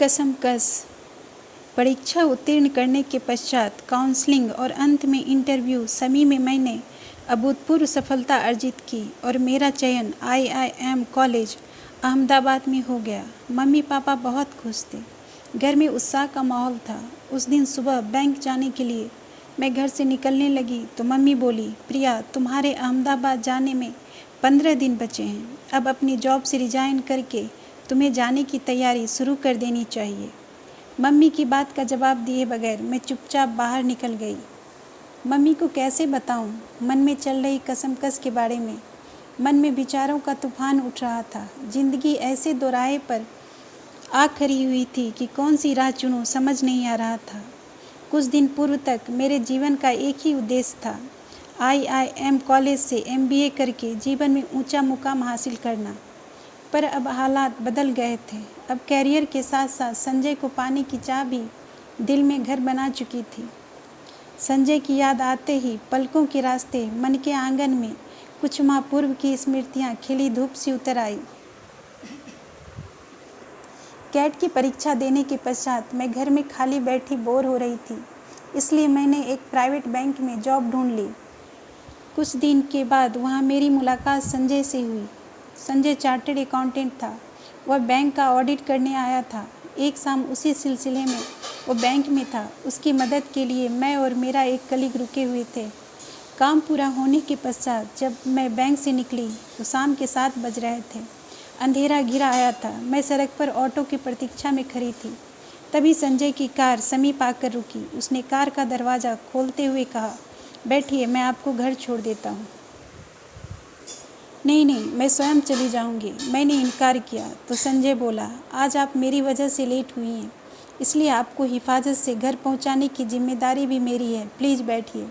कसमकस परीक्षा उत्तीर्ण करने के पश्चात काउंसलिंग और अंत में इंटरव्यू सभी में मैंने अभूतपूर्व सफलता अर्जित की और मेरा चयन IIM कॉलेज अहमदाबाद में हो गया। मम्मी पापा बहुत खुश थे। घर में उत्साह का माहौल था। उस दिन सुबह बैंक जाने के लिए मैं घर से निकलने लगी तो मम्मी बोली, प्रिया तुम्हारे अहमदाबाद जाने में 15 दिन बचे हैं। अब अपनी जॉब से रिजाइन करके तुम्हें जाने की तैयारी शुरू कर देनी चाहिए। मम्मी की बात का जवाब दिए बगैर मैं चुपचाप बाहर निकल गई। मम्मी को कैसे बताऊं मन में चल रही कसमकस के बारे में। मन में विचारों का तूफान उठ रहा था। जिंदगी ऐसे दोराहे पर आ खड़ी हुई थी कि कौन सी राह चुनूं समझ नहीं आ रहा था। कुछ दिन पूर्व तक मेरे जीवन का एक ही उद्देश्य था, IIM कॉलेज से MBA करके जीवन में ऊंचा मुकाम हासिल करना। पर अब हालात बदल गए थे। अब कैरियर के साथ साथ संजय को पाने की चाह भी दिल में घर बना चुकी थी। संजय की याद आते ही पलकों के रास्ते मन के आंगन में कुछ माह पूर्व की स्मृतियां खिली धूप सी उतर आई। कैट की परीक्षा देने के पश्चात मैं घर में खाली बैठी बोर हो रही थी, इसलिए मैंने एक प्राइवेट बैंक में जॉब ढूंढ ली। कुछ दिन के बाद वहाँ मेरी मुलाकात संजय से हुई। संजय चार्टर्ड अकाउंटेंट था। वह बैंक का ऑडिट करने आया था। एक शाम उसी सिलसिले में वो बैंक में था। उसकी मदद के लिए मैं और मेरा एक कलीग रुके हुए थे। काम पूरा होने के पश्चात जब मैं बैंक से निकली तो शाम के 7 बज रहे थे। अंधेरा घिरा आया था। मैं सड़क पर ऑटो की प्रतीक्षा में खड़ी थी। तभी संजय की कार समीप आकर रुकी। उसने कार का दरवाज़ा खोलते हुए कहा, बैठिए, मैं आपको घर छोड़ देता हूँ। नहीं, मैं स्वयं चली जाऊंगी। मैंने इनकार किया तो संजय बोला, आज आप मेरी वजह से लेट हुई हैं, इसलिए आपको हिफाजत से घर पहुंचाने की जिम्मेदारी भी मेरी है। प्लीज़ बैठिए।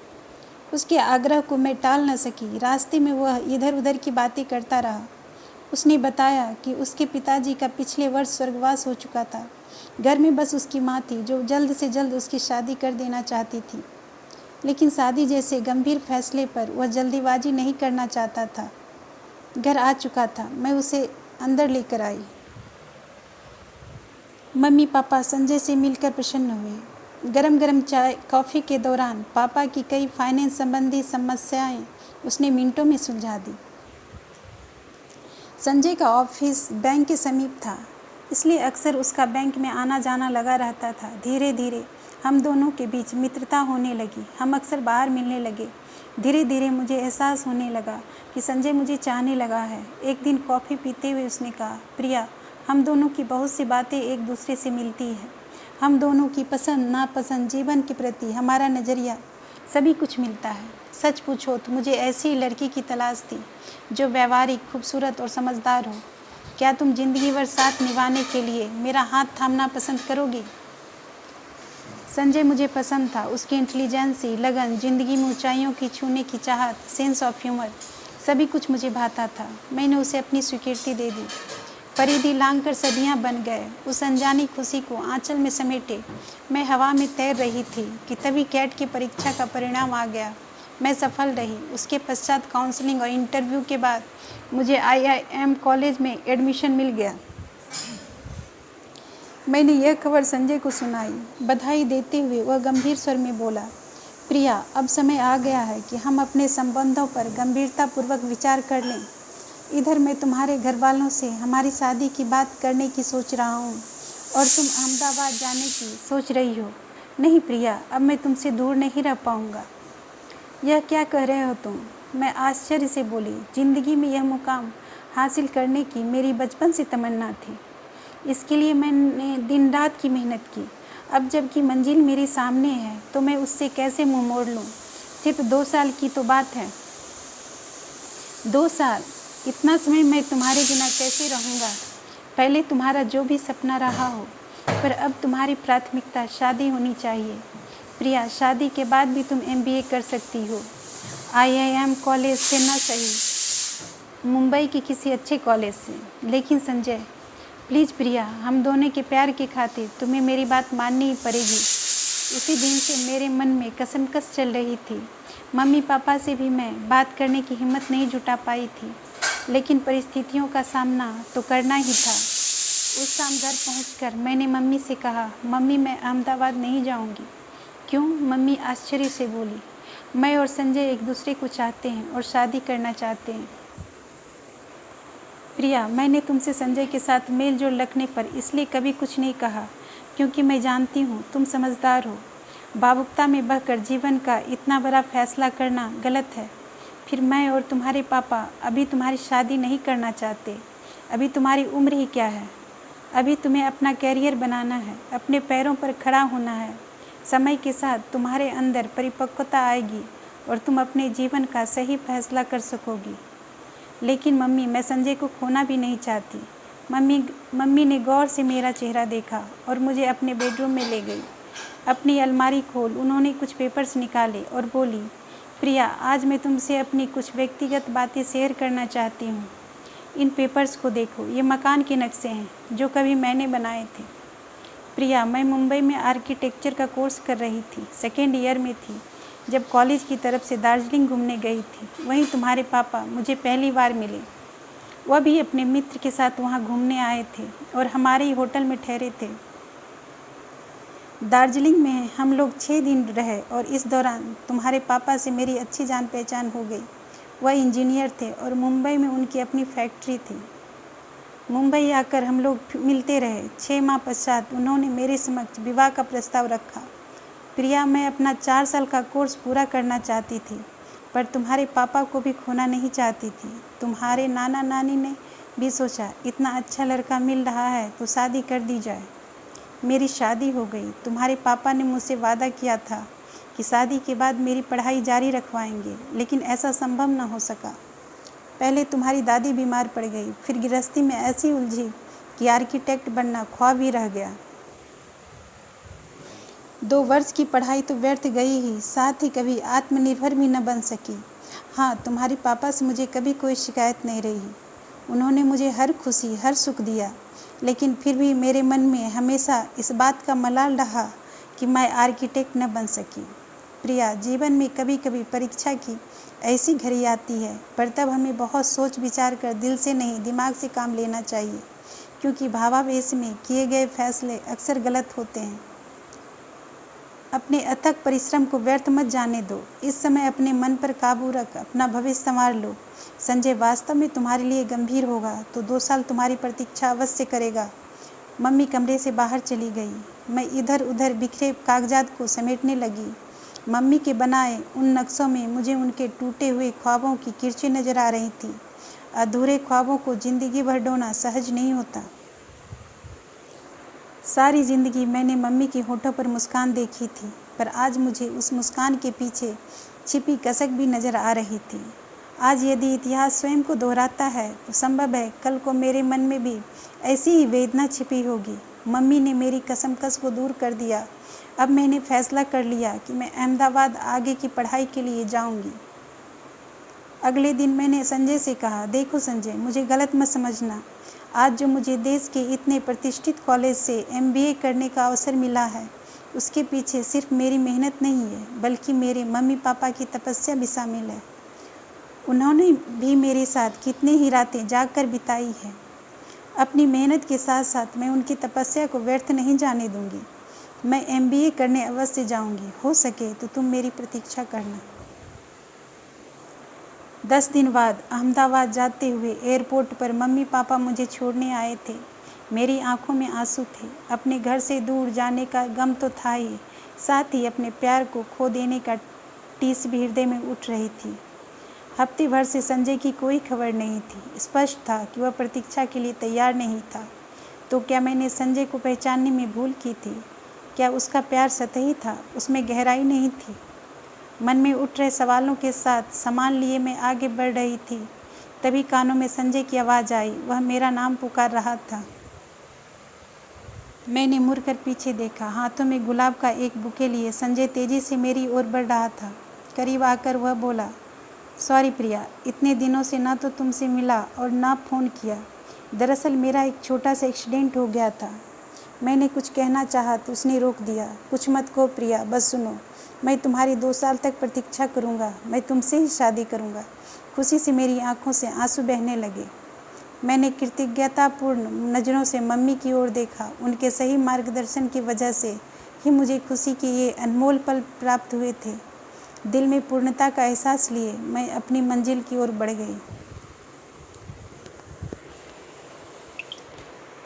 उसके आग्रह को मैं टाल न सकी। रास्ते में वह इधर उधर की बातें करता रहा। उसने बताया कि उसके पिताजी का पिछले वर्ष स्वर्गवास हो चुका था। घर में बस उसकी माँ थी जो जल्द से जल्द उसकी शादी कर देना चाहती थी, लेकिन शादी जैसे गंभीर फैसले पर वह जल्दीबाजी नहीं करना चाहता था। घर आ चुका था। मैं उसे अंदर लेकर आई। मम्मी पापा संजय से मिलकर प्रसन्न हुए। गरम गरम चाय कॉफ़ी के दौरान पापा की कई फाइनेंस संबंधी समस्याएं उसने मिनटों में सुलझा दी। संजय का ऑफिस बैंक के समीप था, इसलिए अक्सर उसका बैंक में आना जाना लगा रहता था। धीरे धीरे हम दोनों के बीच मित्रता होने लगी। हम अक्सर बाहर मिलने लगे। धीरे धीरे मुझे एहसास होने लगा कि संजय मुझे चाहने लगा है। एक दिन कॉफ़ी पीते हुए उसने कहा, प्रिया, हम दोनों की बहुत सी बातें एक दूसरे से मिलती हैं। हम दोनों की पसंद नापसंद, जीवन के प्रति हमारा नज़रिया, सभी कुछ मिलता है। सच पूछो तो मुझे ऐसी लड़की की तलाश थी जो व्यवहारिक, खूबसूरत और समझदार हो। क्या तुम जिंदगी भर साथ निभाने के लिए मेरा हाथ थामना पसंद करोगी? संजय मुझे पसंद था। उसकी इंटेलिजेंसी, लगन, ज़िंदगी में ऊंचाइयों की छूने की चाहत, सेंस ऑफ ह्यूमर, सभी कुछ मुझे भाता था। मैंने उसे अपनी स्वीकृति दे दी। परिधि लांघ कर सदियाँ बन गए। उस अनजानी खुशी को आंचल में समेटे मैं हवा में तैर रही थी कि तभी कैट की परीक्षा का परिणाम आ गया। मैं सफल रही। उसके पश्चात काउंसलिंग और इंटरव्यू के बाद मुझे IIM कॉलेज में एडमिशन मिल गया। मैंने यह खबर संजय को सुनाई। बधाई देते हुए वह गंभीर स्वर में बोला, प्रिया, अब समय आ गया है कि हम अपने संबंधों पर गंभीरतापूर्वक विचार कर लें। इधर मैं तुम्हारे घर वालों से हमारी शादी की बात करने की सोच रहा हूँ और तुम अहमदाबाद जाने की सोच रही हो। नहीं प्रिया, अब मैं तुमसे दूर नहीं रह पाऊँगा। यह क्या कह रहे हो तुम? मैं आश्चर्य से बोली। जिंदगी में यह मुकाम हासिल करने की मेरी बचपन से तमन्ना थी। इसके लिए मैंने दिन रात की मेहनत की। अब जबकि मंजिल मेरे सामने है तो मैं उससे कैसे मुंह मोड़ लूँ? सिर्फ 2 साल की तो बात है। 2 साल, इतना समय मैं तुम्हारे बिना कैसे रहूँगा? पहले तुम्हारा जो भी सपना रहा हो, पर अब तुम्हारी प्राथमिकता शादी होनी चाहिए। प्रिया, शादी के बाद भी तुम MBA कर सकती हो। IIM कॉलेज से न सही, मुंबई के किसी अच्छे कॉलेज से। लेकिन संजय, प्लीज़ प्रिया, हम दोनों के प्यार की खातिर तुम्हें मेरी बात माननी ही पड़ेगी। उसी दिन से मेरे मन में कसमकस चल रही थी। मम्मी पापा से भी मैं बात करने की हिम्मत नहीं जुटा पाई थी, लेकिन परिस्थितियों का सामना तो करना ही था। उस शाम घर पहुंचकर मैंने मम्मी से कहा, मम्मी मैं अहमदाबाद नहीं जाऊंगी। क्यों? मम्मी आश्चर्य से बोली, मैं और संजय एक दूसरे को चाहते हैं और शादी करना चाहते हैं। प्रिया, मैंने तुमसे संजय के साथ मेल जोल रखने पर इसलिए कभी कुछ नहीं कहा क्योंकि मैं जानती हूँ तुम समझदार हो। भावुकता में बहकर जीवन का इतना बड़ा फैसला करना गलत है। फिर मैं और तुम्हारे पापा अभी तुम्हारी शादी नहीं करना चाहते। अभी तुम्हारी उम्र ही क्या है? अभी तुम्हें अपना कैरियर बनाना है, अपने पैरों पर खड़ा होना है। समय के साथ तुम्हारे अंदर परिपक्वता आएगी और तुम अपने जीवन का सही फैसला कर सकोगी। लेकिन मम्मी, मैं संजय को खोना भी नहीं चाहती। मम्मी ने गौर से मेरा चेहरा देखा और मुझे अपने बेडरूम में ले गई। अपनी अलमारी खोल उन्होंने कुछ पेपर्स निकाले और बोली, प्रिया, आज मैं तुमसे अपनी कुछ व्यक्तिगत बातें शेयर करना चाहती हूँ। इन पेपर्स को देखो, ये मकान के नक्शे हैं जो कभी मैंने बनाए थे। प्रिया, मैं मुंबई में आर्किटेक्चर का कोर्स कर रही थी, सेकेंड ईयर में थी जब कॉलेज की तरफ से दार्जिलिंग घूमने गई थी। वहीं तुम्हारे पापा मुझे पहली बार मिले। वह भी अपने मित्र के साथ वहाँ घूमने आए थे और हमारे ही होटल में ठहरे थे। दार्जिलिंग में हम लोग 6 दिन रहे और इस दौरान तुम्हारे पापा से मेरी अच्छी जान पहचान हो गई। वह इंजीनियर थे और मुंबई में उनकी अपनी फैक्ट्री थी। मुंबई आकर हम लोग मिलते रहे। 6 माह पश्चात उन्होंने मेरे समक्ष विवाह का प्रस्ताव रखा। प्रिया, मैं अपना 4 साल का कोर्स पूरा करना चाहती थी, पर तुम्हारे पापा को भी खोना नहीं चाहती थी। तुम्हारे नाना नानी ने भी सोचा, इतना अच्छा लड़का मिल रहा है तो शादी कर दी जाए। मेरी शादी हो गई। तुम्हारे पापा ने मुझसे वादा किया था कि शादी के बाद मेरी पढ़ाई जारी रखवाएंगे, लेकिन ऐसा संभव न हो सका। पहले तुम्हारी दादी बीमार पड़ गई, फिर गृहस्थी में ऐसी उलझी कि आर्किटेक्ट बनना ख्वाब ही रह गया। 2 वर्ष की पढ़ाई तो व्यर्थ गई ही, साथ ही कभी आत्मनिर्भर भी न बन सकी। हाँ, तुम्हारे पापा से मुझे कभी कोई शिकायत नहीं रही। उन्होंने मुझे हर खुशी, हर सुख दिया, लेकिन फिर भी मेरे मन में हमेशा इस बात का मलाल रहा कि मैं आर्किटेक्ट न बन सकी। प्रिया, जीवन में कभी कभी परीक्षा की ऐसी घड़ी आती है, पर तब हमें बहुत सोच विचार कर दिल से नहीं दिमाग से काम लेना चाहिए, क्योंकि भावावेश में किए गए फैसले अक्सर गलत होते हैं। अपने अथक परिश्रम को व्यर्थ मत जाने दो। इस समय अपने मन पर काबू रख, अपना भविष्य संवार लो। संजय वास्तव में तुम्हारे लिए गंभीर होगा तो 2 साल तुम्हारी प्रतीक्षा अवश्य करेगा। मम्मी कमरे से बाहर चली गई। मैं इधर उधर बिखरे कागजात को समेटने लगी। मम्मी के बनाए उन नक्शों में मुझे उनके टूटे हुए ख्वाबों की किरचें नजर आ रही थी। अधूरे ख्वाबों को जिंदगी भर ढोना सहज नहीं होता। सारी ज़िंदगी मैंने मम्मी के होठों पर मुस्कान देखी थी, पर आज मुझे उस मुस्कान के पीछे छिपी कसक भी नज़र आ रही थी। आज यदि इतिहास स्वयं को दोहराता है तो संभव है कल को मेरे मन में भी ऐसी ही वेदना छिपी होगी। मम्मी ने मेरी कसमकस को दूर कर दिया। अब मैंने फैसला कर लिया कि मैं अहमदाबाद आगे की पढ़ाई के लिए जाऊंगी। अगले दिन मैंने संजय से कहा, देखो संजय, मुझे गलत मत समझना। आज जो मुझे देश के इतने प्रतिष्ठित कॉलेज से MBA करने का अवसर मिला है, उसके पीछे सिर्फ मेरी मेहनत नहीं है, बल्कि मेरे मम्मी पापा की तपस्या भी शामिल है। उन्होंने भी मेरे साथ कितनी ही रातें जागकर बिताई है। अपनी मेहनत के साथ साथ मैं उनकी तपस्या को व्यर्थ नहीं जाने दूंगी। मैं MBA करने अवश्य जाऊंगी। हो सके तो तुम मेरी प्रतीक्षा करना। 10 दिन बाद अहमदाबाद जाते हुए एयरपोर्ट पर मम्मी पापा मुझे छोड़ने आए थे। मेरी आंखों में आंसू थे। अपने घर से दूर जाने का गम तो था ही, साथ ही अपने प्यार को खो देने का टीस भी हृदय में उठ रही थी। हफ्ते भर से संजय की कोई खबर नहीं थी। स्पष्ट था कि वह प्रतीक्षा के लिए तैयार नहीं था। तो क्या मैंने संजय को पहचानने में भूल की थी? क्या उसका प्यार सतही था, उसमें गहराई नहीं थी? मन में उठ रहे सवालों के साथ सामान लिए मैं आगे बढ़ रही थी। तभी कानों में संजय की आवाज़ आई। वह मेरा नाम पुकार रहा था। मैंने मुड़कर पीछे देखा। हाथों में गुलाब का एक बुके लिए संजय तेजी से मेरी ओर बढ़ रहा था। करीब आकर वह बोला, सॉरी प्रिया, इतने दिनों से ना तो तुमसे मिला और ना फ़ोन किया। दरअसल मेरा एक छोटा सा एक्सीडेंट हो गया था। मैंने कुछ कहना चाहा तो उसने रोक दिया। कुछ मत कहो प्रिया, बस सुनो। मैं तुम्हारी 2 साल तक प्रतीक्षा करूँगा। मैं तुमसे ही शादी करूँगा। खुशी से मेरी आंखों से आंसू बहने लगे। मैंने कृतज्ञतापूर्ण नज़रों से मम्मी की ओर देखा। उनके सही मार्गदर्शन की वजह से ही मुझे खुशी के ये अनमोल पल प्राप्त हुए थे। दिल में पूर्णता का एहसास लिए मैं अपनी मंजिल की ओर बढ़ गई।